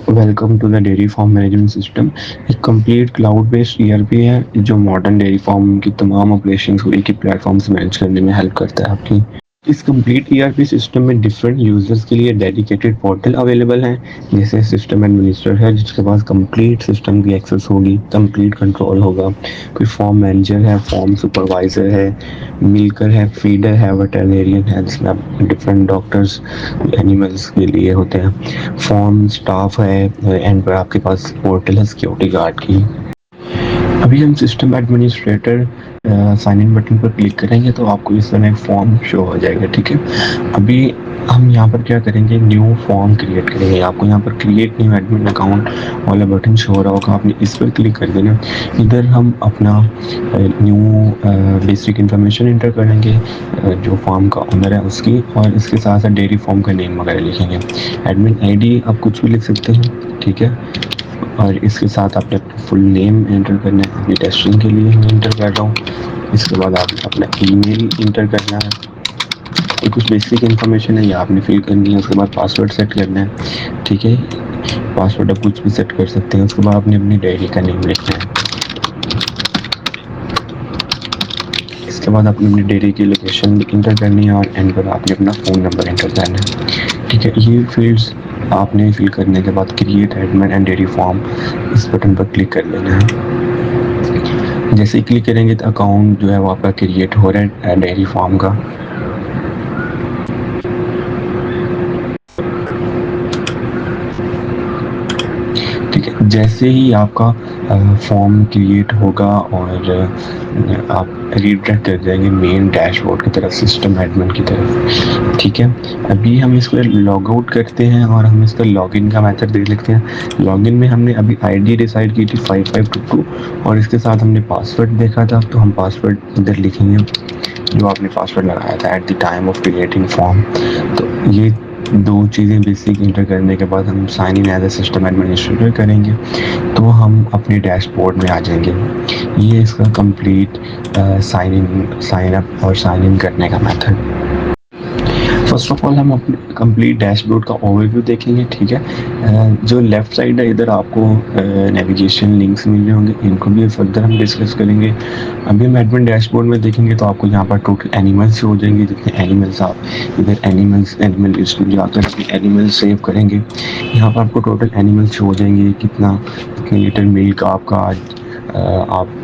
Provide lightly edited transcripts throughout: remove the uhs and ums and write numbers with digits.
Welcome to the dairy farm management system. एक complete cloud based ERP है जो modern dairy farm की तमाम ऑपरेशंस को एक ही प्लेटफॉर्म से मैनेज करने में हेल्प करता है आपकी। इस कंप्लीट ईआरपी सिस्टम में डिफरेंट यूजर्स के लिए डेडिकेटेड पोर्टल अवेलेबल हैं। जैसे सिस्टम एडमिनिस्ट्रेटर है जिसके पास कंप्लीट सिस्टम की एक्सेस होगी, कंप्लीट कंट्रोल होगा। कोई फॉर्म मैनेजर है, फॉर्म सुपरवाइजर है, मिल्कर है, फीडर है, वेटरनेरियन है जिसमें आप डिफरेंट डॉक्टर्स एनिमल्स के लिए होते हैं। फॉर्म स्टाफ है, एंड पर आपके पास पोर्टल है सिक्योरिटी गार्ड की। अभी हम system administrator sign in button पर क्लिक करेंगे तो आपको इस तरह एक फॉर्म शो हो जाएगा। ठीक है, अभी हम यहाँ पर क्या करेंगे, न्यू फॉर्म क्रिएट करेंगे। आपको यहाँ पर क्रिएट न्यू एडमिन अकाउंट वाला बटन शो हो रहा होगा, आपने इस पर क्लिक कर देना। इधर हम अपना न्यू बेसिक इंफॉर्मेशन इंटर करेंगे, जो फॉर्म का ओनर है उसकी, और इसके साथ साथ डेयरी फॉर्म का नेम वगैरह लिखेंगे। एडमिन आईडी आप कुछ भी लिख सकते हैं, ठीक है। और इसके साथ आपने अपना फुल नेम एंटर करना है। अभी टेस्टिंग के लिए मैं इंटर कर रहा हूँ। इसके बाद आपने अपना ईमेल इंटर करना है। ये कुछ बेसिक इन्फॉर्मेशन है, ये आपने फिल करनी है। उसके बाद पासवर्ड सेट करना है, ठीक है। पासवर्ड आप कुछ भी सेट कर सकते हैं। उसके बाद आपने अपनी डायरी का नेम लिखना है। इसके बाद आपने अपनी डेयरी की लोकेशन इंटर करनी है और एंड पर आपने अपना फ़ोन नंबर इंटर करना है, ठीक है। ये फील्ड्स आपने फिल करने के बाद create admin and dairy farm इस बटन पर क्लिक कर लेना है। जैसे ही क्लिक करेंगे तो अकाउंट जो है वो आपका क्रिएट हो रहा है डेयरी फार्म का। ठीक है, जैसे ही आपका फॉर्म क्रिएट होगा और आप रीडायरेक्ट कर जाएंगे मेन डैशबोर्ड की तरफ, सिस्टम एडमिन की तरफ। ठीक है, अभी हम इसको लॉग आउट करते हैं और हम इसका लॉगिन का मेथड देख लेते हैं। लॉगिन में हमने अभी आईडी डिसाइड की थी 5522 और इसके साथ हमने पासवर्ड देखा था, तो हम पासवर्ड इधर लिखेंगे जो आपने पासवर्ड लगाया था eight the time of creating form. तो ये दो चीज़ें बेसिक इंटर करने के बाद हम sign in as a system administrator करेंगे तो हम अपने डैशबोर्ड में आ जाएंगे। ये इसका कंप्लीट साइन अप और साइन इन करने का मेथड। फर्स्ट ऑफ ऑल हम अपने कंप्लीट डैशबोर्ड का ओवरव्यू देखेंगे, ठीक है। जो लेफ्ट साइड है इधर आपको नेविगेशन लिंक्स मिल रहे होंगे, इनको भी फर्दर हम डिस्कस करेंगे। अभी हम एडमिन डैशबोर्ड में देखेंगे तो आपको यहाँ पर टोटल एनिमल्स हो जाएंगे, जितने एनिमल्स आप इधर एनिमल लिस्ट में जाकर अपने एनिमल सेव करेंगे। यहाँ पर आपको टोटल एनिमल्स हो जाएंगे, कितने लीटर मिल्क आपका आज आपको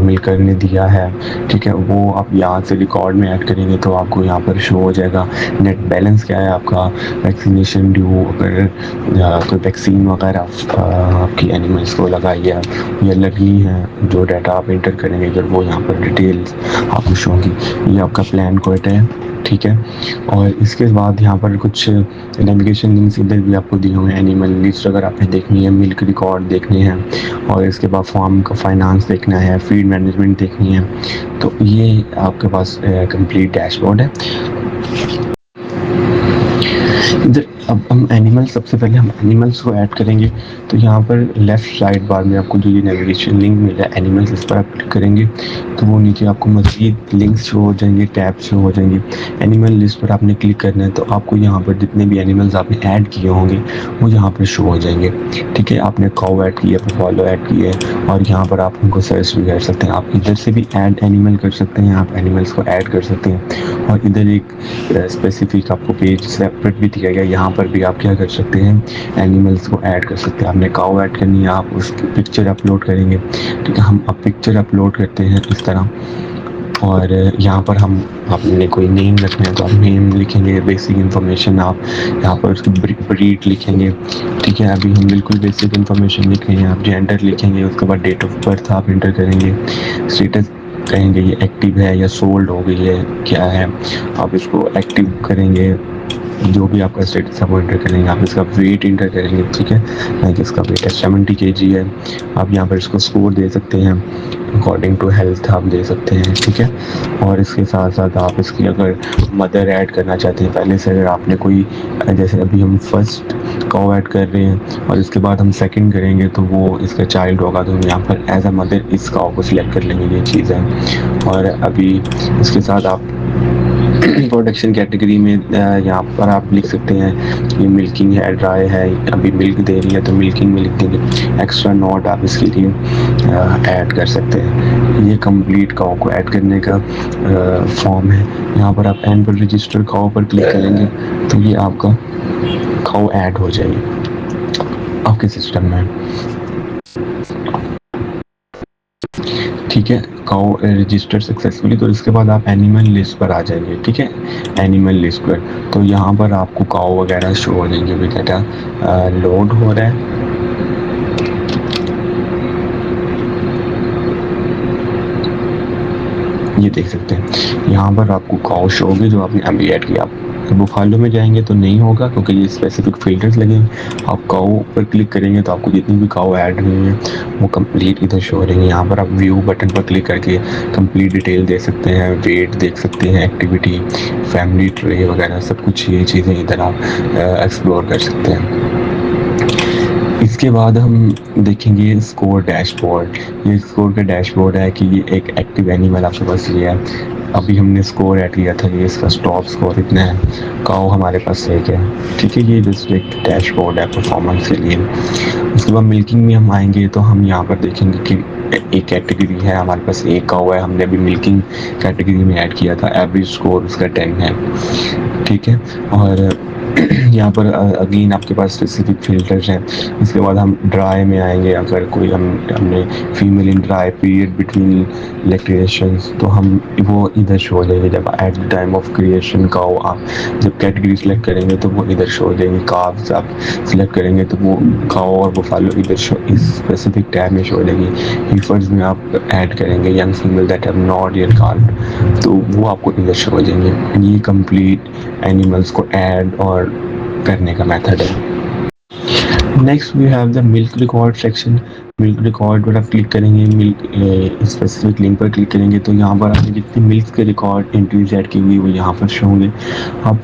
मिलकर ने दिया है, ठीक है। वो आप यहाँ से रिकॉर्ड में ऐड करेंगे तो आपको यहाँ पर शो हो जाएगा। नेट बैलेंस क्या है आपका, वैक्सीनेशन ड्यू, अगर कोई वैक्सीन वगैरह आपकी एनिमल्स को लगाई है या लगनी है, जो डाटा आप इंटर करेंगे इधर वो यहाँ पर डिटेल्स आपको शो होंगी। ये आपका प्लान कोड है, ठीक है। और इसके बाद यहाँ पर कुछ नेविगेशन लिंक्स इधर भी आपको दिए हुए हैं। एनिमल लिस्ट अगर आपने देखनी है, मिल्क रिकॉर्ड देखने हैं, और इसके बाद फार्म का फाइनेंस देखना है, फीड मैनेजमेंट देखनी है, तो ये आपके पास कंप्लीट डैशबोर्ड है। इधर अब हम एनिमल, सबसे पहले हम एनिमल्स को ऐड करेंगे। तो यहाँ पर लेफ्ट साइड बार में आपको जो ये नेविगेशन लिंक मिल रहा है एनिमल्स, इस पर आप क्लिक करेंगे तो वो नीचे आपको मज़ीद लिंक्स शो हो जाएंगे, टैब शो हो जाएंगे। एनिमल लिस्ट पर आपने क्लिक करना है तो आपको यहाँ पर जितने भी एनिमल्स आपने ऐड किए होंगे वो यहाँ पर शो हो जाएंगे, ठीक है। आपने काऊ ऐड किया, बफेलो ऐड किया है, और यहाँ पर आप उनको सर्च भी कर सकते हैं। आप इधर से भी ऐड एनिमल कर सकते हैं, आप एनिमल्स को ऐड कर सकते हैं। और इधर एक स्पेसिफिक आपको पेज सेपरेट भी दिया गया, यहाँ पर भी आप क्या कर सकते हैं, एनिमल्स को ऐड कर सकते हैं। आपने काऊ ऐड करनी है, आप उसकी पिक्चर अपलोड करेंगे, ठीक है। हम अब पिक्चर अपलोड करते हैं इस तरह, और यहाँ पर हम आपने कोई नेम रखना है तो आप नेम लिखेंगे, बेसिक इन्फॉर्मेशन आप यहाँ पर उसकी ब्रीड लिखेंगे, ठीक है। अभी हम बिल्कुल बेसिक इन्फॉर्मेशन लिख रहे हैं, आप जेंडर लिखेंगे, उसके बाद डेट ऑफ बर्थ आप इंटर करेंगे, स्टेटस कहेंगे ये एक्टिव है या सोल्ड हो गई है, क्या है, आप इसको एक्टिव करेंगे। जो भी आपका स्टेटस है वो इंटर करेंगे। आप इसका वेट इंटर करेंगे, ठीक है। लाइक इसका वेट है 70 kg है। आप यहाँ पर इसको स्कोर दे सकते हैं, अकॉर्डिंग टू हेल्थ आप दे सकते हैं, ठीक है। और इसके साथ साथ आप इसकी अगर मदर ऐड करना चाहते हैं पहले से, अगर आपने कोई, जैसे अभी हम फर्स्ट काऊ ऐड कर रहे हैं और इसके बाद हम सेकंड करेंगे तो वो इसका चाइल्ड होगा, तो हम यहाँ पर एज अ मदर इस काऊ को सिलेक्ट कर लेंगे, ये चीज़ है। और अभी इसके साथ आप प्रोडक्शन कैटेगरी में यहाँ पर आप लिख सकते हैं कि मिल्किंग है, ड्राई है, अभी मिल्क दे रही है तो मिल्किंग में लिख देंगे। एक्स्ट्रा नोट आप इसके लिए ऐड कर सकते हैं। ये कंप्लीट काउ को ऐड करने का फॉर्म है। यहाँ पर आप एंड पर रजिस्टर काउ पर क्लिक करेंगे तो ये आपका काउ ऐड हो जाएगी आपके सिस्टम में। ठीक है, काउ रजिस्टर सक्सेसफुली। तो इसके बाद आप एनिमल लिस्ट पर आ जाएंगे। ठीक है, एनिमल लिस्ट पर तो यहाँ पर आपको काउ वगैरह शो हो जाएंगे। अभी डाटा लोड हो रहा है। ये देख सकते हैं यहाँ पर आपको काउ शो होगी जो आपने अभी ऐड किया। आप बुफालो में जाएंगे तो नहीं होगा क्योंकि ये स्पेसिफिक फिल्टर्स लगे हैं। आप काउ पर क्लिक करेंगे तो आपको जितनी भी काउ ऐड हुई हैं वो कंप्लीट इधर शो हो रहेंगी। यहाँ पर आप व्यू बटन पर क्लिक करके कंप्लीट डिटेल देख सकते हैं, वेट देख सकते हैं, एक्टिविटी, फैमिली ट्रे वगैरह सब कुछ ये चीज़ें इधर आप एक्सप्लोर कर सकते हैं। इसके बाद हम देखेंगे स्कोर डैशबोर्ड। ये स्कोर का डैशबोर्ड है कि ये एक एक्टिव एनिमल आपके पास ये है। अभी हमने स्कोर ऐड किया था, ये इसका स्टॉप स्कोर इतना है, काउ हमारे पास एक है। ठीक है, ये जस्ट एक डैशबोर्ड है परफॉर्मेंस के लिए। उसके बाद मिल्किंग में हम आएंगे तो हम यहाँ पर देखेंगे कि एक कैटेगरी है हमारे पास, एक काउ है, हमने अभी मिल्किंग कैटेगरी में ऐड किया था। एवरेज स्कोर उसका 10 है। ठीक है, और यहाँ पर अगेन आपके पास स्पेसिफिक फिल्टर्स हैं। इसके बाद हम ड्राई में आएंगे। अगर कोई हमने female in dry period between lactations तो हम वो इधर शो हो जाएंगे। जब at the time of creation cow आप जब कैटेगरी सेलेक्ट करेंगे तो वो इधर शो हो जाएंगे। काव्स आप सिलेक्ट करेंगे तो वो काउ और बुफालो इधर शो इस स्पेसिफिक टैब में शो हो जाएगी। हीफर्स में आप ऐड करेंगे young female that have not yet calved तो वो आपको इधर शो हो जाएंगे। ये कंप्लीट एनिमल्स को ऐड और करने का मेथड है। Next we have the milk record section. Milk record पर आप क्लिक करेंगे, मिल्क स्पेसिफिक लिंक पर क्लिक करेंगे तो यहाँ पर आपने जितनी मिल्क के रिकॉर्ड एंट्रीज ऐड की हुई वो यहाँ पर शो होंगे। आप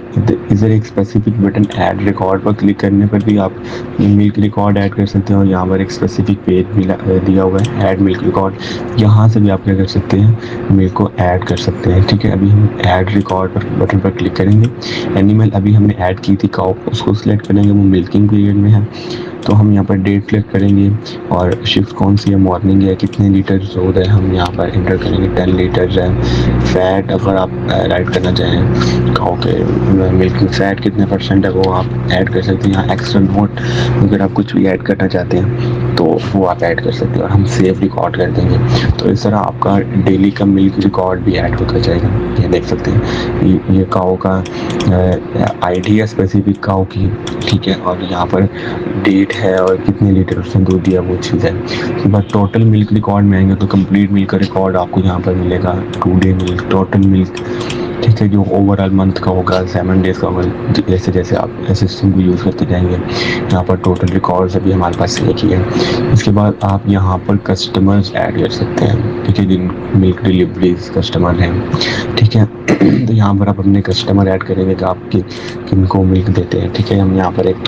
इधर एक स्पेसिफिक बटन ऐड रिकॉर्ड पर क्लिक करने पर भी आप मिल्क रिकॉर्ड ऐड कर सकते हैं और यहाँ पर एक स्पेसिफिक पेज भी दिया हुआ है ऐड मिल्क रिकॉर्ड। यहाँ से भी आप क्या कर सकते हैं, मिल्क को ऐड कर सकते हैं। ठीक है, अभी हम ऐड रिकॉर्ड पर बटन पर क्लिक करेंगे। एनिमल अभी हमने ऐड की थी काउ, उसको सिलेक्ट करेंगे, वो मिल्किंग पीरियड में है तो हम यहाँ पर डेट क्लिक करेंगे और शिफ्ट कौन सी है, मॉर्निंग है, कितने लीटर दूध है हम यहाँ पर इंटर करेंगे। 10 लीटर है। फैट अगर आप राइट करना चाहें काउ के मिल्क में फैट कितने % है वो आप ऐड कर सकते हैं। यहाँ एक्स्ट्रा नोट अगर आप कुछ भी ऐड करना चाहते हैं तो वो आप ऐड कर सकते हैं और हम सेव रिकॉर्ड कर देंगे। तो इस तरह आपका डेली का मिल्क रिकॉर्ड भी ऐड होता जाएगा। ये देख सकते हैं ये काउ का आईडी है स्पेसिफिक काउ की। ठीक है, और यहाँ पर डेट है और कितने लीटर उसने दूध दिया वो चीज़ है। उसके बाद टोटल मिल्क रिकॉर्ड में आएंगे तो कंप्लीट मिल्क का रिकॉर्ड आपको यहाँ पर मिलेगा। 2 डे मिल्क, टोटल मिल्क। ठीक है, जो ओवरऑल मंथ का होगा, 7 डेज का होगा, जैसे जैसे आप सिस्टम को यूज़ करते जाएंगे। यहाँ पर टोटल रिकॉर्ड्स अभी हमारे पास एक ही है। इसके बाद आप यहाँ पर कस्टमर्स ऐड कर सकते हैं। ठीक है, जिन मिल्क डिलीवरीज कस्टमर हैं। ठीक है, तो यहाँ पर आप अपने कस्टमर ऐड करेंगे कि आप किनको मिल्क देते हैं। ठीक है, हम यहाँ पर एक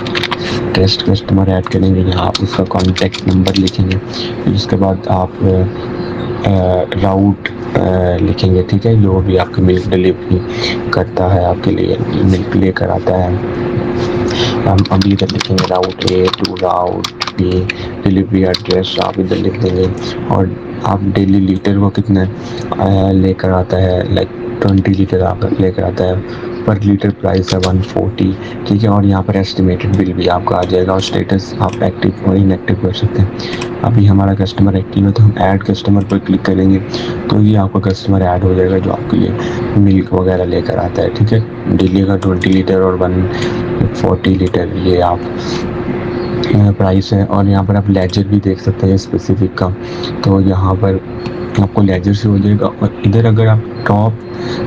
टेस्ट कस्टमर ऐड करेंगे। यहाँ आप उसका कॉन्टैक्ट नंबर लिखेंगे। फिर उसके बाद आप राउट लिखेंगे। ठीक है, जो भी आपकी मिल्क डिलीवरी करता है आपके लिए मिल्क लेकर आता है, हम अभी इधर लिखेंगे route A to route B, delivery address आप इधर लिख देंगे और आप डेली लीटर वो कितना लेकर आता है, लाइक 20 लीटर आप लेकर आता है। पर लीटर प्राइस है 140। ठीक है, और यहाँ पर एस्टिमेटेड बिल भी आपका आ जाएगा और स्टेटस आप एक्टिव और इनएक्टिव कर सकते हैं। अभी हमारा कस्टमर एक्टिव है तो हम ऐड कस्टमर पर क्लिक करेंगे तो ये आपका कस्टमर ऐड हो जाएगा जो आपके लिए मिल्क वगैरह लेकर आता है। ठीक है, डेली का 20 लीटर और 140 लीटर ये आप प्राइस है। और यहाँ पर आप लेजर भी देख सकते हैं स्पेसिफिक का, तो यहाँ पर आपको लेजर से हो जाएगा। और इधर अगर आप टॉप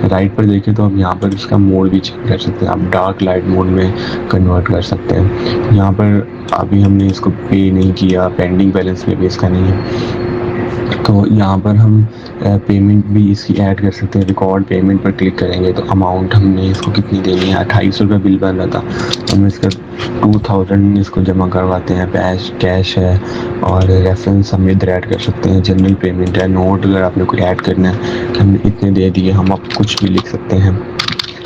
राइट पर देखें तो आप यहाँ पर इसका मोड भी चेक कर सकते हैं। आप डार्क लाइट मोड में कन्वर्ट कर सकते हैं। यहाँ पर अभी हमने इसको पे नहीं किया, पेंडिंग बैलेंस पे भी इसका नहीं है तो यहाँ पर हम पेमेंट भी इसकी ऐड कर सकते हैं। रिकॉर्ड पेमेंट पर क्लिक करेंगे तो अमाउंट हमने इसको कितनी देनी है, 2800 रुपये बिल बन रहा था, हम इसका 2000 इसको जमा करवाते हैं। कैश है और रेफरेंस हम इधर ऐड कर सकते हैं। जनरल पेमेंट है, नोट अगर आपने कोई ऐड करना है कि हमने इतने दे दिए, हम आप कुछ भी लिख सकते हैं।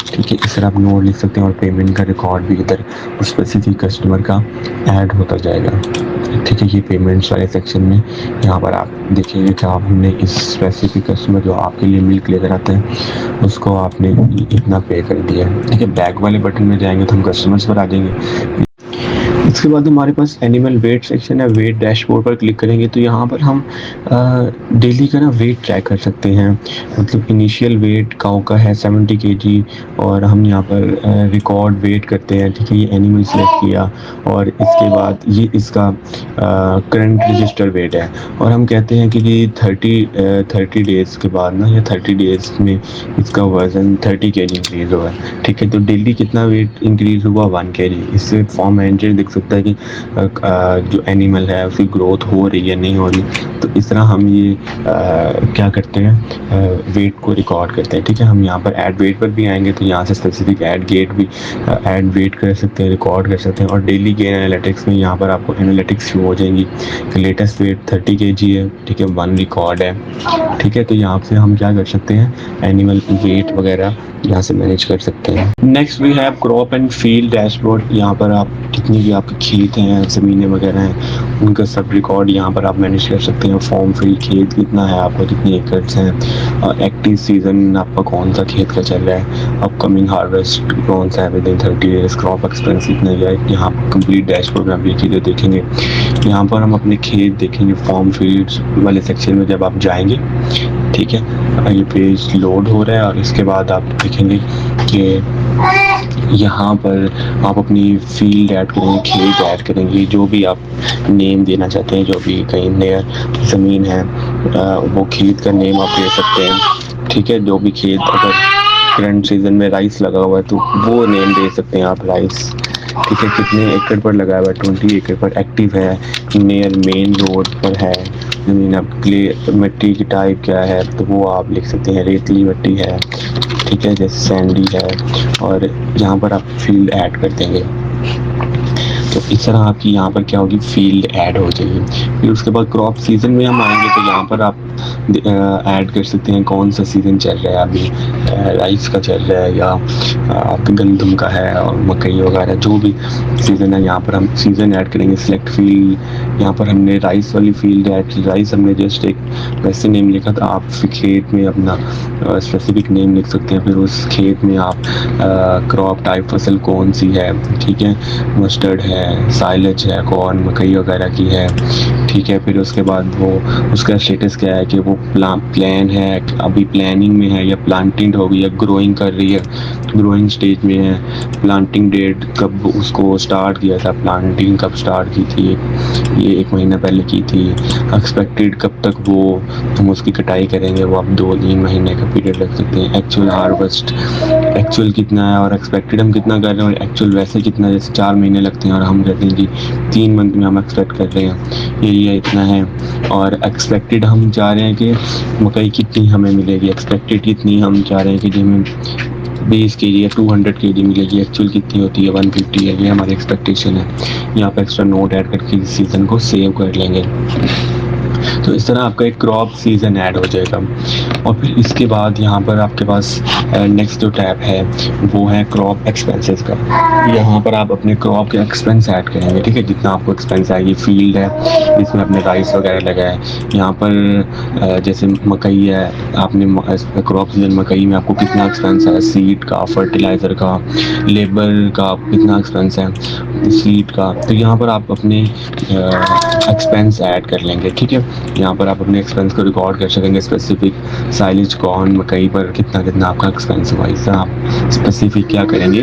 ठीक है, इस तरह आप नोट लिख सकते हैं और पेमेंट का रिकॉर्ड भी इधर उस स्पेसिफिक कस्टमर का ऐड होता जाएगा। ठीक है, ये पेमेंट्स वाले सेक्शन में यहाँ पर आप देखेंगे कि आप हमने इस स्पेसिफिक कस्टमर जो आपके लिए मिल्क लेकर आते हैं उसको आपने इतना पे कर दिया है। ठीक है, बैक वाले बटन में जाएंगे तो हम कस्टमर्स पर आ जाएंगे। इसके बाद हमारे पास एनिमल वेट सेक्शन है। वेट डैशबोर्ड पर क्लिक करेंगे तो यहाँ पर हम डेली का ना वेट ट्रैक कर सकते हैं। मतलब इनिशियल वेट काऊ का है 70 केजी और हम यहाँ पर रिकॉर्ड वेट करते हैं। ठीक है, ये एनिमल सेलेक्ट किया और इसके बाद ये इसका करंट रजिस्टर वेट है और हम कहते हैं कि ये 30 डेज़ के बाद ना या 30 डेज़ में इसका वज़न 30 केजी इंक्रीज़ हुआ है। ठीक है, तो डेली कितना वेट इंक्रीज़ हुआ 1 केजी। इससे फॉर्म मैनेजर देख सकता है कि जो एनिमल है उसकी ग्रोथ हो रही है नहीं हो रही। तो इस तरह हम ये क्या करते हैं, वेट को रिकॉर्ड करते हैं। ठीक है, हम यहाँ पर ऐड वेट पर भी आएंगे तो यहाँ से स्पेसिफिक ऐड गेट भी ऐड वेट कर सकते हैं, रिकॉर्ड कर सकते हैं। और डेली गेन एनालिटिक्स में यहाँ पर आपको एनालिटिक्स शो हो जाएंगी कि लेटेस्ट वेट 30 केजी है। ठीक है, 1 रिकॉर्ड है। ठीक है, तो यहाँ से हम क्या कर सकते हैं, एनिमल वेट वगैरह यहाँ से मैनेज कर सकते हैं। Next we have crop and field dashboard. यहाँ पर आप जितनी भी आपके खेत हैं, ज़मीनें वगैरह हैं, उनका सब रिकॉर्ड यहाँ पर आप मैनेज कर सकते हैं। फॉर्म फील्ड खेत कितना है आपका, कितनी एकर्स हैं, एक्टिव सीजन आपका कौन सा खेत का चल रहा है, अपकमिंग हार्वेस्ट कौन सा है with in 30 days, crop expense कितना है। यहाँ कंप्लीट डैशबोर्ड में आप ये चीज़ें देखेंगे। यहाँ पर हम अपने खेत देखेंगे फॉर्म फील्ड्स वाले सेक्शन में जब आप जाएंगे। ठीक है, ये पेज लोड हो रहा है और इसके बाद आप देखेंगे कि यहाँ पर आप अपनी फील्ड ऐड करेंगे, खेत ऐड करेंगे, जो भी आप नेम देना चाहते हैं, जो भी कहीं नया ज़मीन है वो खेत का नेम आप दे सकते हैं। ठीक है, जो भी खेत अगर करंट सीजन में राइस लगा हुआ है तो वो नेम दे सकते हैं आप, राइस। ठीक है, कितने एकड़ पर लगा हुआ है, 20 एकड़ पर एक्टिव है, नियर मेन रोड पर है ज़मीन। अब क्ले मिट्टी की टाइप क्या है तो वो आप लिख सकते हैं, रेतली मिट्टी है। ठीक है, जैसे सैंडी है। और यहाँ पर आप फील्ड ऐड कर देंगे तो इस तरह आपकी यहाँ पर क्या होगी, फील्ड ऐड हो जाएगी। फिर उसके बाद क्रॉप सीजन में हम आएंगे तो यहाँ पर आप ऐड कर सकते हैं कौन सा सीज़न चल रहा है अभी, राइस का चल रहा है या आपके गंदम का है और मकई वगैरह, जो भी सीज़न है यहाँ पर हम सीज़न ऐड करेंगे। सिलेक्ट फील्ड, यहाँ पर हमने राइस वाली फील्ड ऐड की। राइस हमने जस्ट एक वैसे नेम लिखा था, आप खेत में अपना स्पेसिफिक नेम लिख सकते हैं। फिर उस खेत में आप क्रॉप टाइप फसल कौन सी है, ठीक है, मस्टर्ड है, साइलेज है, कॉर्न मकई वगैरह की है। ठीक है, फिर उसके बाद वो उसका स्टेटस क्या है कि वो प्लान है, अभी प्लानिंग में है या प्लांटिंग हो गई या ग्रोइंग कर रही है, ग्रोइंग स्टेज में है। प्लांटिंग डेट कब उसको स्टार्ट किया था, प्लांटिंग कब स्टार्ट की थी, ये 1 महीना पहले की थी। एक्सपेक्टेड कब तक वो हम उसकी कटाई करेंगे, वो आप 2-3 महीने का पीरियड रख सकते हैं। एक्चुअल हार्वेस्ट, एक्चुअल कितना है और एक्सपेक्टेड हम कितना कर रहे हैं, और एक्चुअल वैसे कितना, जैसे 4 महीने लगते हैं और हम कहते हैं कि 3 मंथ में हम एक्सपेक्ट कर रहे हैं, ये इतना है। और एक्सपेक्टेड हम चाह रहे हैं कि मकई कितनी हमें मिलेगी, एक्सपेक्टेड कितनी हम चाह रहे हैं कि हमें 20 केजी या 200 केजी मिलेगी, एक्चुअल कितनी होती है 150 है, ये हमारी एक्सपेक्टेशन है। यहाँ पर एक्स्ट्रा नोट ऐड करके इस सीज़न को सेव कर लेंगे। तो इस तरह आपका एक क्रॉप सीज़न ऐड हो जाएगा। और फिर इसके बाद यहाँ पर आपके पास नेक्स्ट जो टैब है वो है क्रॉप एक्सपेंसेस का। यहाँ पर आप अपने क्रॉप के एक्सपेंस ऐड करेंगे। ठीक है, जितना आपको एक्सपेंस आएगी, फील्ड है इसमें आपने राइस वगैरह लगाए, यहाँ पर जैसे मकई है, आपने क्रॉप सीजन मकई में आपको कितना एक्सपेंस है, सीड का, फर्टिलाइज़र का, लेबर का कितना एक्सपेंस है, सीड का। तो यहाँ पर आप अपने एक्सपेंस ऐड कर लेंगे। ठीक है, यहाँ पर आप अपने एक्सपेंस को रिकॉर्ड कर सकेंगे, स्पेसिफिक साइलेज कॉर्न मकई पर कितना कितना आपका एक्सपेंस हुआ, इससे आप स्पेसिफिक क्या करेंगे,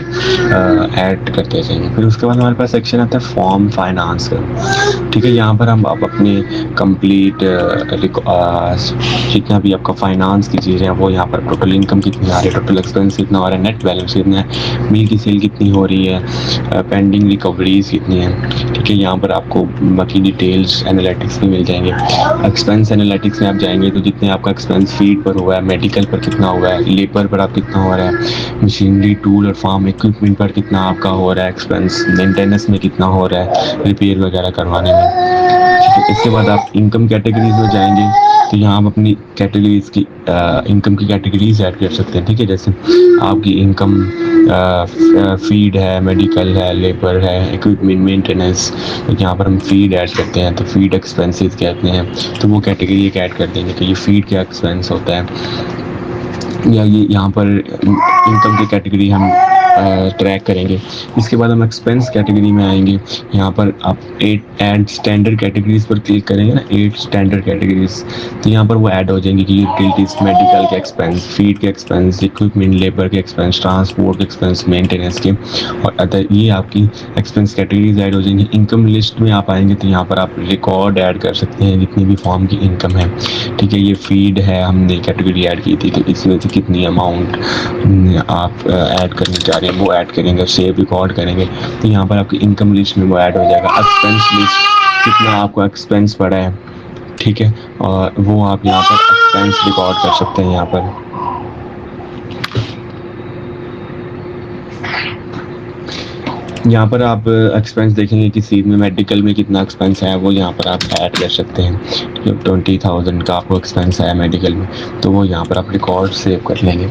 ऐड करते जाएंगे। फिर उसके बाद हमारे पास सेक्शन आता है फॉर्म फाइनेंस का। ठीक है, यहाँ पर हम आप अपने कंप्लीट जितना भी आपका फाइनेंस की चीज़ें हैं वो यहाँ पर, टोटल इनकम कितनी आ रही है, टोटल एक्सपेंस कितना हो रहा है, नेट बैलेंस कितना है, मिल की सेल कितनी हो रही है, पेंडिंग रिकवरीज कितनी है। ठीक है, यहाँ पर आपको बाकी डिटेल्स एनालिटिक्स भी मिल जाएंगे। एक्सपेंस एनालिटिक्स में आप जाएंगे तो जितने आपका एक्सपेंस फीड पर हुआ है, मेडिकल पर कितना हुआ है, लेबर पर आप कितना हो रहा है, मशीनरी टूल और फार्म इक्विपमेंट पर कितना आपका हो रहा है एक्सपेंस, मेंटेनेंस में कितना हो रहा है, रिपेयर वगैरह करवाने में। ठीक है, इसके बाद आप इनकम कैटेगरीज में जाएंगे तो यहाँ आप अपनी कैटेगरीज की इनकम की कैटेगरीज ऐड कर सकते हैं। ठीक है, जैसे आपकी इनकम फीड है, मेडिकल है, लेबर है, इक्विपमेंट मेंटेनेंस। तो यहाँ पर हम फीड ऐड करते हैं तो फीड एक्सपेंसेस कहते हैं, तो वो कैटेगरी एक ऐड कर देंगे कि ये फीड क्या एक्सपेंस होता है, या ये यहाँ पर इनकम की कैटेगरी हम ट्रैक करेंगे। इसके बाद हम एक्सपेंस कैटेगरी में आएंगे। यहाँ पर आप 8 ऐड स्टैंडर्ड कैटेगरीज पर क्लिक करेंगे ना, 8 स्टैंडर्ड कैटेगरीज, तो यहाँ पर वो ऐड हो जाएंगी कि यूटिलिटीज, मेडिकल के एक्सपेंस, फीड के एक्सपेंस, इक्विपमेंट, लेबर के एक्सपेंस, ट्रांसपोर्ट के एक्सपेंस, मेंटेनेंस के, और अदर, ये आपकी एक्सपेंस कैटेगरीज ऐड हो जाएंगी। इनकम लिस्ट में आप आएंगे तो यहाँ पर आप रिकॉर्ड ऐड कर सकते हैं जितनी भी फॉर्म की इनकम है। ठीक है, ये फीड है, हमने कैटेगरी ऐड की थी तो इसमें से कितनी अमाउंट आप ऐड करने जा रहे हैं वो ऐड करेंगे, सेव रिकॉर्ड करेंगे, तो यहाँ पर आपकी इनकम लिस्ट में वो ऐड हो जाएगा। एक्सपेंस लिस्ट, कितना आपको एक्सपेंस पड़ा है, ठीक है, और वो आप यहाँ पर एक्सपेंस रिकॉर्ड कर सकते हैं। यहाँ पर आप एक्सपेंस देखेंगे कि सीट में मेडिकल में कितना एक्सपेंस है, वो यहाँ पर आप ऐड कर सकते हैं। जब 20,000 का आपको एक्सपेंस है मेडिकल में, तो वो यहाँ पर आप रिकॉर्ड सेव कर लेंगे।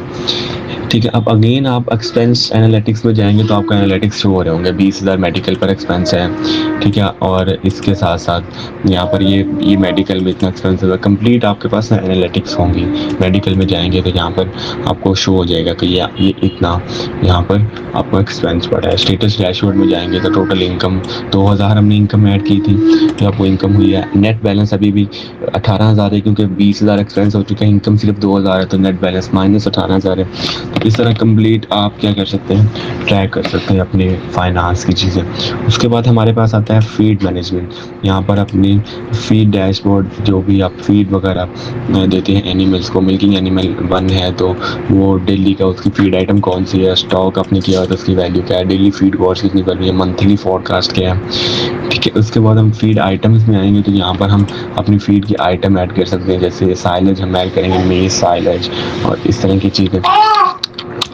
ठीक है, अब अगेन आप एक्सपेंस एनालिटिक्स में जाएंगे तो आपका एनालिटिक्स शो हो रहे होंगे, 20,000 मेडिकल पर एक्सपेंस है। ठीक है, और इसके साथ साथ यहाँ पर ये मेडिकल में इतना एक्सपेंस है, कंप्लीट आपके पास एनालिटिक्स होंगी। मेडिकल में जाएंगे तो यहाँ पर आपको शो हो जाएगा कि ये इतना यहाँ पर आपको एक्सपेंस पड़ा है। स्टेटस डैशबोर्ड में जाएंगे तो टोटल इनकम 2,000 हमने इनकम ऐड की थी, तो आपको इनकम हुई है। नेट बैलेंस अभी भी 18,000 है क्योंकि 20,000 एक्सपेंस हो चुका है, इनकम सिर्फ 2,000 है, तो नेट बैलेंस माइनस 18,000 है। तो इस तरह कंप्लीट आप क्या कर सकते हैं, ट्रैक कर सकते हैं अपने फाइनेंस की चीज़ें। उसके बाद हमारे पास आता है फीड मैनेजमेंट। यहाँ पर अपनी फीड डैशबोर्ड, जो भी आप फीड वगैरह देते हैं एनिमल्स को, मिल्किंग एनिमल 1 है तो वो डेली का उसकी फीड आइटम कौन सी है, स्टॉक आपने किया है तो उसकी वैल्यू क्या है, डेली फीड कॉस्ट कितनी पड़ रही है, मंथली फोरकास्ट क्या है। ठीक है, उसके बाद हम फीड आइटम्स में आएंगे तो यहाँ पर हम अपनी फीड की आइटम ऐड कर सकते हैं, जैसे साइलेज हम ऐड करेंगे, मेज साइलेज और इस तरह की चीज़ें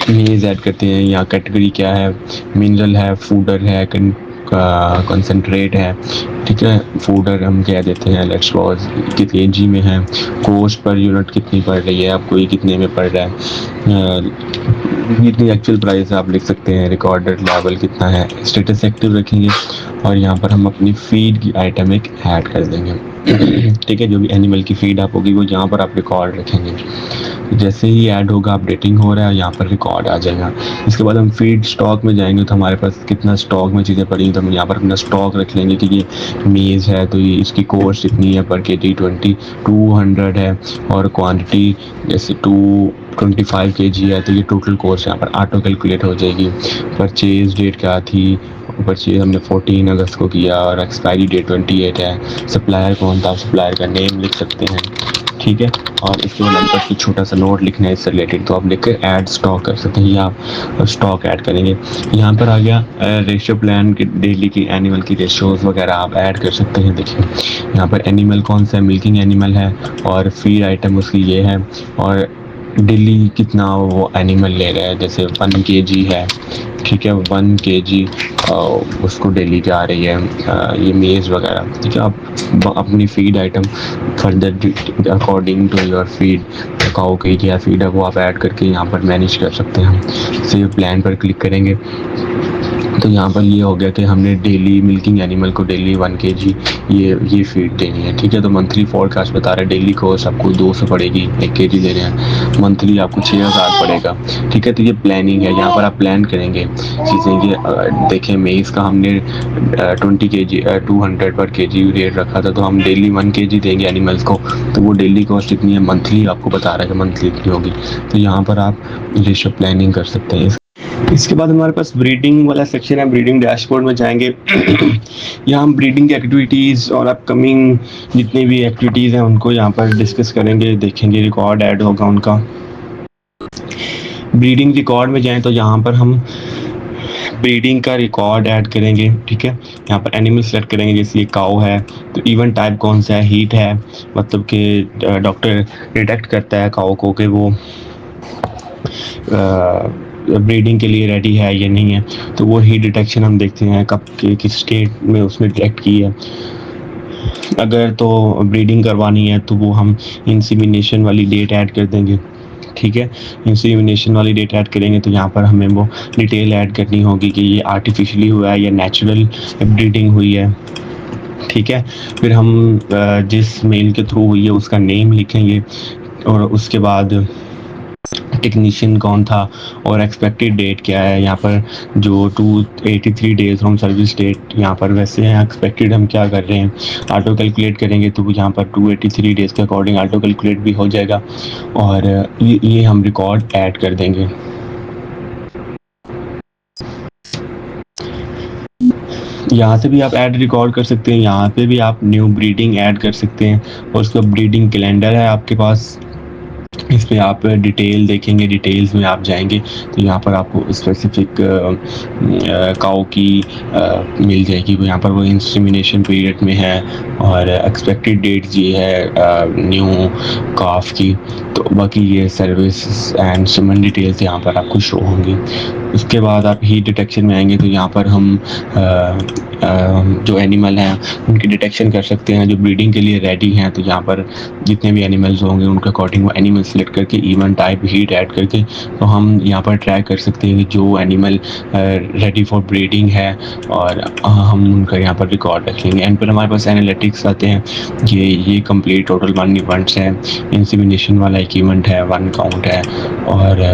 मेज ऐड करते हैं। यहाँ कैटेगरी क्या है, मिनरल है, फूडर है, कंसनट्रेट है। ठीक है, फूडर हम कह देते हैं, लेट्स सपोज कितने केजी में है, कॉस्ट पर यूनिट कितनी पड़ रही है आपको, ये कितने में पड़ रहा है, जितनी एक्चुअल प्राइस आप लिख सकते हैं, रिकॉर्डेड लेवल कितना है, स्टेटस एक्टिव रखेंगे और यहाँ पर हम अपनी फीड की आइटम एक ऐड कर देंगे। ठीक है, जो भी एनिमल की फीड आप होगी वो यहाँ पर आप रिकॉर्ड रखेंगे। जैसे ही ऐड होगा, अपडेटिंग हो रहा है, यहाँ पर रिकॉर्ड आ जाएगा। इसके बाद हम फीड स्टॉक में जाएंगे तो हमारे पास कितना स्टॉक में चीज़ें पड़ी, तो हम यहाँ पर अपना स्टॉक रख लेंगे कि ये मेज है तो ये इसकी कॉस्ट इतनी है पर केजी 200 है, और क्वांटिटी जैसे 225 kg है तो ये टोटल कॉस्ट यहाँ पर ऑटो कैलकुलेट हो जाएगी। परचेज डेट क्या थी, परचेज हमने 14 अगस्त को किया और एक्सपायरी डेट 28 है। सप्लायर कौन था, सप्लायर का नेम लिख सकते हैं। ठीक है, और इसके बाद नंबर की छोटा सा नोट लिखना है इससे रिलेटेड, तो आप लिखकर ऐड स्टॉक कर सकते हैं, या आप स्टॉक ऐड करेंगे। यहाँ पर आ गया रेशियो प्लान की, डेली की एनिमल की रेशियोज वगैरह आप ऐड कर सकते हैं। देखिए यहाँ पर एनिमल कौन सा है, मिल्किंग एनिमल है और फीड आइटम उसकी ये है, और डेली कितना वो एनिमल ले रहा है, जैसे 1 kg है। ठीक है, 1 kg उसको डेली क्या आ रही है, ये मेज वगैरह। ठीक है, आप अपनी feed item further according to your feed, cow की क्या फीड है वो आप ऐड करके यहाँ पर मैनेज कर सकते हैं। सेव प्लान पर क्लिक करेंगे तो यहाँ पर ये हो गया कि हमने डेली मिल्किंग एनिमल को डेली 1 kg ये फीड देनी है। ठीक है, तो मंथली फोरकास्ट बता रहा है, डेली कॉस्ट आपको 200 पड़ेगी, 1 kg दे रहे हैं, मंथली आपको 6,000 पड़ेगा। ठीक है, तो ये प्लानिंग है, यहाँ पर आप प्लान करेंगे चीज़ें। ये देखें मेज़ का हमने 20 kg 200 पर kg रेट रखा था, तो हम डेली 1 kg देंगे एनिमल्स को, तो वो डेली कॉस्ट इतनी है, मंथली आपको बता रहा है कि मंथली इतनी होगी। तो यहाँ पर आप रेशियो प्लानिंग कर सकते हैं। इसके बाद हमारे पास ब्रीडिंग वाला सेक्शन है। ब्रीडिंग डैशबोर्ड में जाएंगे, यहाँ हम ब्रीडिंग की एक्टिविटीज़ और अपकमिंग जितनी भी एक्टिविटीज़ हैं उनको यहाँ पर डिस्कस करेंगे, देखेंगे, रिकॉर्ड ऐड होगा उनका। ब्रीडिंग रिकॉर्ड में जाएं तो यहाँ पर हम ब्रीडिंग का रिकॉर्ड ऐड करेंगे। ठीक है, यहाँ पर एनिमल सेलेक्ट करेंगे, जैसे ये काऊ है तो इवन टाइप कौन सा है, हीट है, मतलब कि डॉक्टर डिटेक्ट करता है काऊ को कि वो ब्रीडिंग के लिए रेडी है या नहीं है, तो वो हीट डिटेक्शन हम देखते हैं कब के किस स्टेट में उसने डिटेक्ट की है। अगर तो ब्रीडिंग करवानी है तो वो हम इंसीमिनेशन वाली डेट ऐड कर देंगे, ठीक है। इंसीमिनेशन वाली डेट ऐड करेंगे तो यहाँ पर हमें वो डिटेल ऐड करनी होगी कि ये आर्टिफिशियली हुआ है या नेचुरल ब्रीडिंग हुई है, ठीक है। फिर हम जिस मेल के थ्रू हुई है उसका नेम लिखेंगे और उसके बाद टेक्नीशियन कौन था और एक्सपेक्टेड डेट क्या है। यहाँ पर जो 283 डेज फ्रॉम सर्विस डेट यहाँ पर वैसे हैं, एक्सपेक्टेड हम क्या कर रहे हैं ऑटो कैलकुलेट करेंगे तो यहाँ पर 283 डेज के अकॉर्डिंग ऑटो कैलकुलेट भी हो जाएगा और ये हम रिकॉर्ड ऐड कर देंगे। यहाँ से भी आप ऐड रिकॉर्ड कर सकते हैं, यहाँ पे भी आप न्यू ब्रीडिंग ऐड कर सकते हैं और उसका ब्रीडिंग कैलेंडर है आपके पास। इस पे आप डिटेल देखेंगे, डिटेल्स में आप जाएंगे तो यहाँ पर आपको स्पेसिफिक काऊ की मिल जाएगी, वो यहाँ पर वो इंसेमिनेशन पीरियड में है और एक्सपेक्टेड डेट ये है न्यू काफ की। तो बाकी ये सर्विस एंड सिमन डिटेल्स यहाँ पर आपको शो होंगी। उसके बाद आप हीट डिटेक्शन में आएंगे तो यहाँ पर हम जो एनिमल हैं उनकी डिटेक्शन कर सकते हैं जो ब्रीडिंग के लिए रेडी हैं। तो यहाँ पर जितने भी एनिमल्स होंगे उनके अकॉर्डिंग वो एनिमल सेलेक्ट करके इवन टाइप हीट ऐड करके तो हम यहाँ पर ट्रैक कर सकते हैं कि जो एनिमल रेडी फॉर ब्रीडिंग है और हम उनका यहाँ पर रिकॉर्ड रखेंगे। एंड फिर हमारे पास एनालिटिक्स आते हैं, ये कंप्लीट टोटल 1 इवेंट्स हैं, इंसेमिनेशन वाला एक इवेंट है, 1 काउंट है और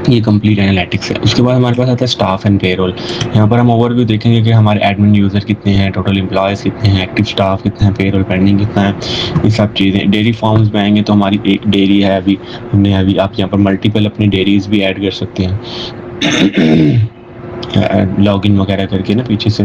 ये कंप्लीट एनालिटिक्स है। उसके बाद हमारे पास आता है स्टाफ एंड पेरोल। यहाँ पर हम ओवरव्यू देखेंगे कि हमारे एडमिन यूज़र कितने हैं, टोटल एम्प्लॉयज़ कितने हैं, एक्टिव स्टाफ कितना है, पेरोल पेंडिंग कितना है, ये सब चीज़ें। डेयरी फार्म्स में आएंगे तो हमारी एक डेयरी है, अभी हमने अभी आप यहाँ पर मल्टीपल अपनी डेयरीज भी ऐड कर सकते हैं लॉगिन वगैरह करके ना पीछे से।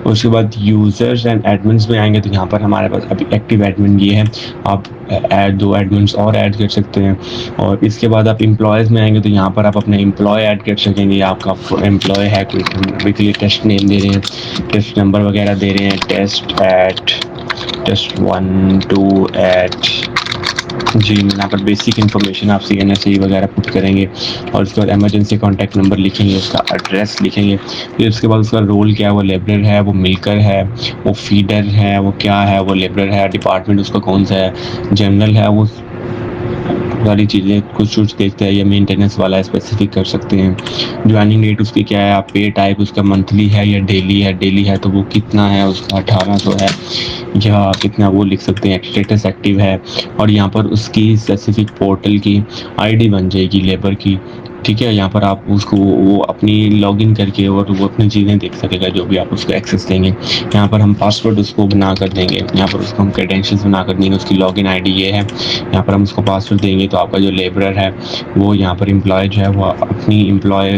उसके बाद यूज़र्स एंड एडमिन्स में आएंगे तो यहाँ पर हमारे पास अभी एक्टिव एडमिन ये है, आप ऐड 2 एडमिन्स और ऐड कर सकते हैं। और इसके बाद आप एम्प्लॉयज़ में आएंगे तो यहाँ पर आप अपने एम्प्लॉय ऐड कर सकेंगे। आपका एम्प्लॉय है कोई, वीकली टेस्ट नेम दे रहे हैं, टेस्ट नंबर वगैरह दे रहे हैं, टेस्ट 1 2 एट जी। यहाँ पर बेसिक इन्फॉर्मेशन आप CNSE वगैरह पुट करेंगे और उसके बाद इमरजेंसी कॉन्टैक्ट नंबर लिखेंगे, उसका एड्रेस लिखेंगे। फिर उसके बाद उसका रोल क्या है, वो लेबरर है, वो मिल्कर है, वो फीडर है, वो क्या है, वो लेबरर है, डिपार्टमेंट उसका कौन सा है, जनरल है, वो सारी चीज़ें कुछ देखते हैं। या मेंटेनेंस वाला स्पेसिफिक कर सकते हैं। ज्वाइनिंग डेट उसकी क्या है, आप पे टाइप उसका मंथली है या डेली है, डेली है तो वो कितना है, उसका 1800 है या कितना वो लिख सकते हैं। स्टेटस एक्टिव है और यहाँ पर उसकी स्पेसिफिक पोर्टल की आईडी बन जाएगी लेबर की, ठीक है। यहाँ पर आप उसको वो अपनी लॉगिन करके और वो अपनी चीज़ें देख सकेगा जो भी आप उसको एक्सेस देंगे। यहाँ पर हम पासवर्ड उसको बना कर देंगे, यहाँ पर उसको हम क्रेडेंशियल्स बना कर देंगे, उसकी लॉगिन आईडी ये है, यहाँ पर हम उसको पासवर्ड देंगे तो आपका जो लेबरर है वो यहाँ पर एम्प्लॉय जो है वो अपनी एम्प्लॉय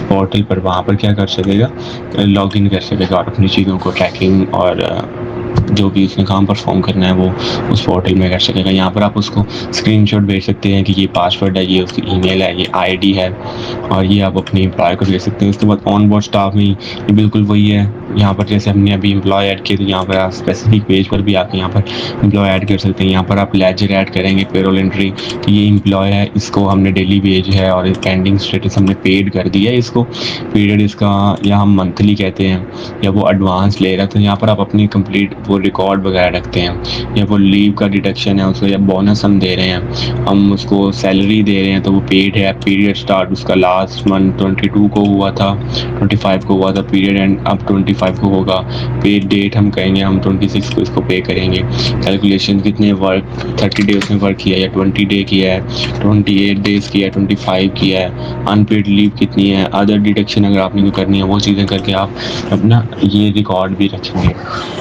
पोर्टल पर वहाँ पर क्या कर सकेगा, लॉगिन कर सकेगा और अपनी चीज़ों को ट्रैकिंग और जो भी उसने काम परफॉर्म करना है वो उस पोर्टल में कर सकेगा। यहाँ पर आप उसको स्क्रीनशॉट भेज सकते हैं कि ये पासवर्ड है, ये उसकी ईमेल है, ये आईडी है और ये आप अपने एम्प्लॉय को भेज सकते हैं। उसके बाद ऑन बोर्ड स्टाफ में ये बिल्कुल वही है। यहाँ पर जैसे हमने अभी एम्प्लॉय ऐड किया तो यहाँ पर आप स्पेसिफिक पेज पर भी आके यहाँ पर एम्प्लॉय ऐड कर सकते हैं। यहाँ पर आप लेजर ऐड करेंगे, पेरोल एंट्री कि ये एम्प्लॉय है, इसको हमने डेली वेज है और पेंडिंग स्टेटस हमने पेड कर दिया है इसको, पीरियड इसका या हम मंथली कहते हैं या वो एडवांस ले रहा है। तो यहाँ पर आप अपनी कंप्लीट वो रिकॉर्ड वगैरह रखते हैं। या वो लीव का डिडक्शन है उसको या बोनस हम दे रहे हैं, हम उसको सैलरी दे रहे हैं तो वो पेड है। पीरियड स्टार्ट उसका लास्ट मंथ 22 को हुआ था, 25 को हुआ था पीरियड एंड अब 25 को होगा। पे डेट हम कहेंगे हम 26 को इसको पे करेंगे। कैलकुलेशन कितने वर्क 30 डेज में वर्क किया है या 20 डे किया है, 28 डेज किया है, 25 किया है, अनपेड लीव कितनी है, अदर डिडक्शन अगर आपने कोई करनी है वो चीज़ें करके आप अपना ये रिकॉर्ड भी रखेंगे।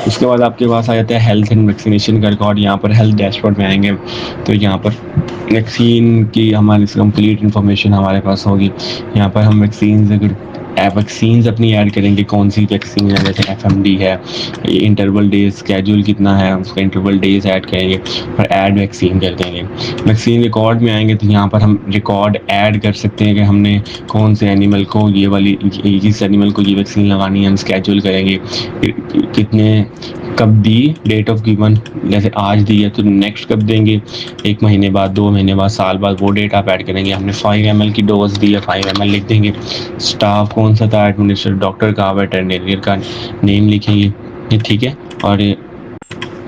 उसके बाद आपके पास आ जाता है हेल्थ एंड वैक्सीनेशन का रिकॉर्ड। यहाँ पर हेल्थ डैशबोर्ड में आएंगे तो यहाँ पर वैक्सीन की हमारी कंप्लीट इन्फॉर्मेशन हमारे पास होगी। यहाँ पर हम वैक्सीन अगर वैक्सीन्स अपनी ऐड करेंगे, कौन सी वैक्सीन है, जैसे FMD है, इंटरवल डेज स्केड्यूल कितना है उसका इंटरवल डेज ऐड करेंगे और ऐड वैक्सीन कर देंगे। वैक्सीन रिकॉर्ड में आएंगे तो यहाँ पर हम रिकॉर्ड ऐड कर सकते हैं कि हमने कौन से एनिमल को ये वाली इस एनिमल को ये वैक्सीन लगानी है, हम स्केड्यूल करेंगे कितने कब दी, डेट ऑफ गिवन जैसे आज दी है तो नेक्स्ट कब देंगे, 1 महीने बाद, 2 महीने बाद, साल बाद, वो डेट आप ऐड करेंगे। हमने 5 ml की डोज दी है, 5 ml लिख देंगे। स्टाफ कौन सा था, एडमिनिस्ट्रेटर डॉक्टर का, वेटरनरियन का नेम लिखेंगे, ठीक है। और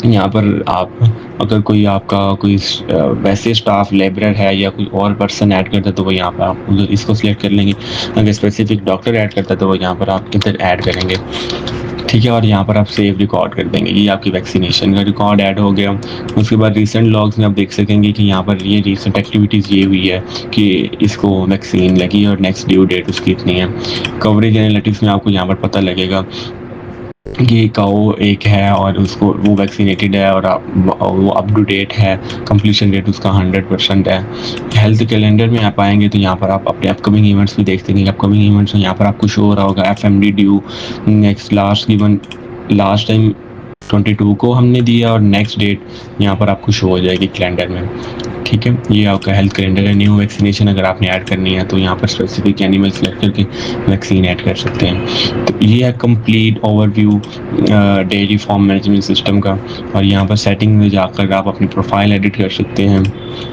यहाँ पर आप अगर कोई आपका कोई वैसे स्टाफ लेबरर है या कोई और पर्सन ऐड करता है तो वो यहाँ पर आप उधर इसको सिलेक्ट कर लेंगे। अगर स्पेसिफिक डॉक्टर ऐड करता है तो वो यहाँ पर आप इधर ऐड करेंगे, ठीक है। और यहाँ पर आप सेव रिकॉर्ड कर देंगे, ये आपकी वैक्सीनेशन का रिकॉर्ड ऐड हो गया। उसके बाद रिसेंट लॉग्स में आप देख सकेंगे कि यहाँ पर ये रिसेंट एक्टिविटीज़ ये हुई है कि इसको वैक्सीन लगी और नेक्स्ट ड्यू डेट उसकी इतनी है। कवरेज एनालिटिक्स में आपको यहाँ पर पता लगेगा कि काऊ एक है और उसको वो वैक्सीनेटेड है और वो अप टू डेट है, कंप्लीशन रेट उसका 100% है। हेल्थ कैलेंडर में आप आएंगे तो यहाँ पर आप अपने अपकमिंग इवेंट्स भी देख सकेंगे। अपकमिंग इवेंट्स में यहाँ पर आपको शो हो रहा होगा FMD due next last time 22 को हमने दिया और नेक्स्ट डेट यहाँ पर आपको शो हो जाएगी कैलेंडर में, ठीक है। ये आपका हेल्थ कैलेंडर है। न्यू वैक्सीनेशन अगर आपने ऐड करनी है तो यहाँ पर स्पेसिफिक एनिमल सेलेक्ट करके वैक्सीन ऐड कर सकते हैं। तो ये है complete overview dairy farm management system का। और यहाँ पर सेटिंग में जाकर आप अपनी प्रोफाइल एडिट कर सकते हैं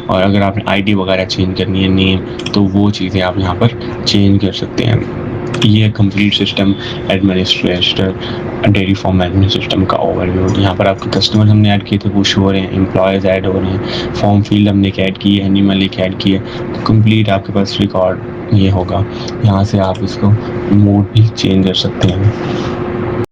और अगर आपने ID वगैरह चेंज करनी है नेम तो वो चीज़ें आप यहाँ पर चेंज कर सकते हैं। ये complete system administrator dairy farm management system overview ओवरव्यू। यहाँ पर आपके कस्टमर हमने ऐड किए थे वो शो हो रहे हैं, एम्प्लॉयज़ ऐड हो रहे हैं, फॉर्म फील्ड हमने एक ऐड की है, एनिमल एक ऐड की है। तो कंप्लीट आपके पास रिकॉर्ड ये होगा। यहाँ से आप इसको मोड भी चेंज कर सकते हैं।